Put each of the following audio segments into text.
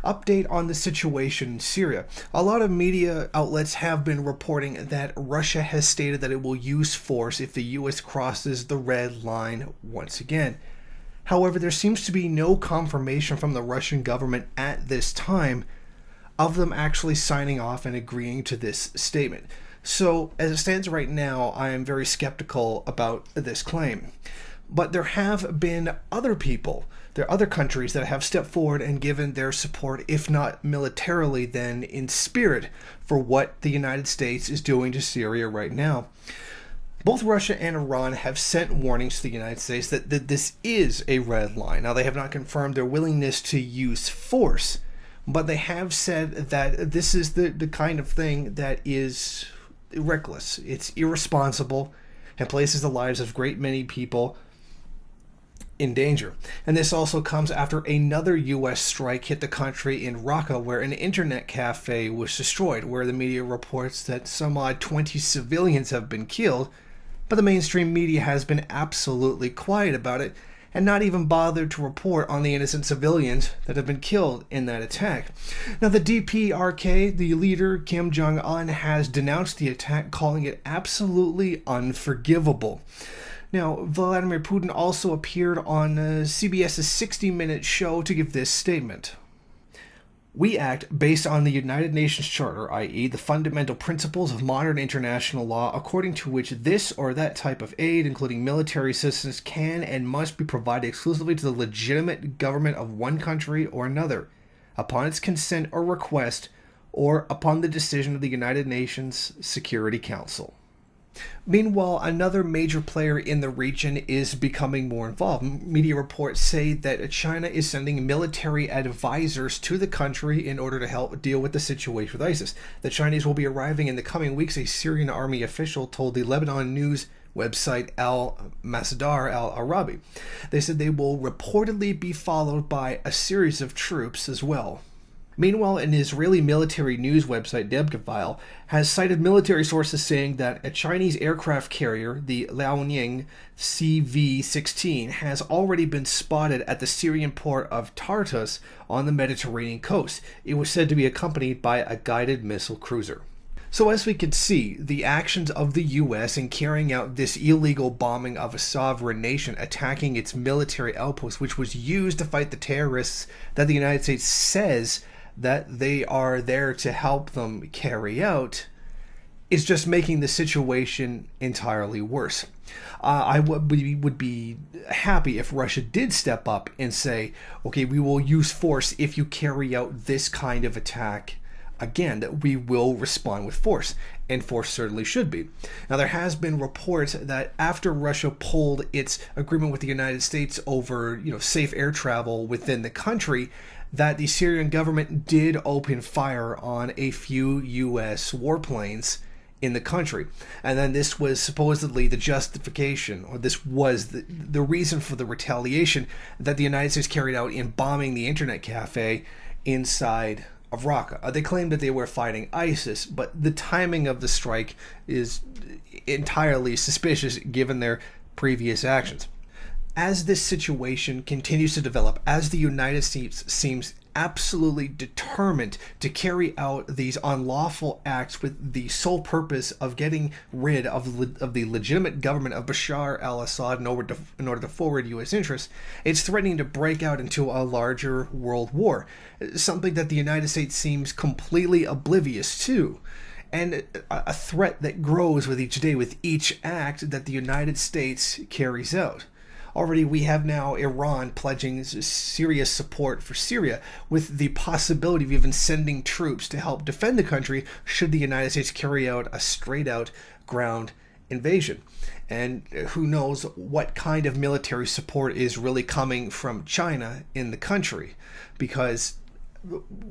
Update on the situation in Syria. A lot of media outlets have been reporting that Russia has stated that it will use force if the U.S. crosses the red line once again. However, there seems to be no confirmation from the Russian government at this time of them actually signing off and agreeing to this statement. So, as it stands right now, I am very skeptical about this claim. But there have been other people, there are other countries that have stepped forward and given their support, if not militarily, then in spirit, for what the United States is doing to Syria right now. Both Russia and Iran have sent warnings to the United States that this is a red line. Now, they have not confirmed their willingness to use force, but they have said that this is the kind of thing that is reckless. It's irresponsible and places the lives of a great many people in danger. And this also comes after another U.S. strike hit the country in Raqqa, where an internet cafe was destroyed, where the media reports that some odd 20 civilians have been killed, but the mainstream media has been absolutely quiet about it and not even bothered to report on the innocent civilians that have been killed in that attack. Now, the DPRK, the leader Kim Jong-un, has denounced the attack, calling it absolutely unforgivable. Now, Vladimir Putin also appeared on CBS's 60-minute show to give this statement. We act based on the United Nations Charter, i.e. the fundamental principles of modern international law, according to which this or that type of aid, including military assistance, can and must be provided exclusively to the legitimate government of one country or another, upon its consent or request, or upon the decision of the United Nations Security Council. Meanwhile, another major player in the region is becoming more involved. Media reports say that China is sending military advisors to the country in order to help deal with the situation with ISIS. The Chinese will be arriving in the coming weeks, a Syrian army official told the Lebanon news website Al-Masdar Al-Arabi. They said they will reportedly be followed by a series of troops as well. Meanwhile, an Israeli military news website, Debgafile, has cited military sources saying that a Chinese aircraft carrier, the Liaoning CV-16, has already been spotted at the Syrian port of Tartus on the Mediterranean coast. It was said to be accompanied by a guided missile cruiser. So as we can see, the actions of the U.S. in carrying out this illegal bombing of a sovereign nation, attacking its military outpost, which was used to fight the terrorists that the United States says that they are there to help them carry out, is just making the situation entirely worse. I would be happy if Russia did step up and say, okay, we will use force if you carry out this kind of attack again, that we will respond with force, and force certainly should be. Now, there has been reports that after Russia pulled its agreement with the United States over, safe air travel within the country, that the Syrian government did open fire on a few U.S. warplanes in the country. And then this was supposedly the justification, or this was the reason for the retaliation that the United States carried out in bombing the internet cafe inside of Raqqa. They claimed that they were fighting ISIS, but the timing of the strike is entirely suspicious given their previous actions. As this situation continues to develop, as the United States seems absolutely determined to carry out these unlawful acts with the sole purpose of getting rid of the legitimate government of Bashar al-Assad in order to forward U.S. interests, it's threatening to break out into a larger world war, something that the United States seems completely oblivious to, and a threat that grows with each day, with each act that the United States carries out. Already we have now Iran pledging serious support for Syria, with the possibility of even sending troops to help defend the country should the United States carry out a straight-out ground invasion. And who knows what kind of military support is really coming from China in the country, because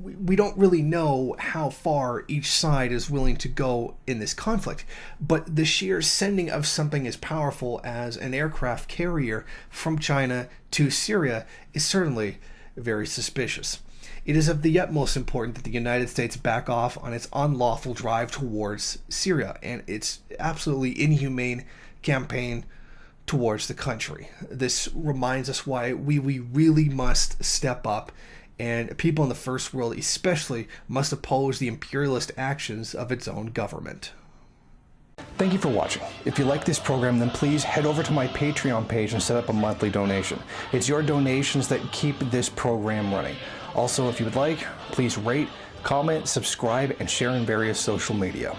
we don't really know how far each side is willing to go in this conflict, but the sheer sending of something as powerful as an aircraft carrier from China to Syria is certainly very suspicious. It is of the utmost importance that the United States back off on its unlawful drive towards Syria and its absolutely inhumane campaign towards the country. This reminds us why we really must step up and people in the first world especially must oppose the imperialist actions of its own government. Thank you for watching. If you like this program, then please head over to my Patreon page and set up a monthly donation. It's your donations that keep this program running. Also, if you would like, please rate, comment, subscribe, and share in various social media.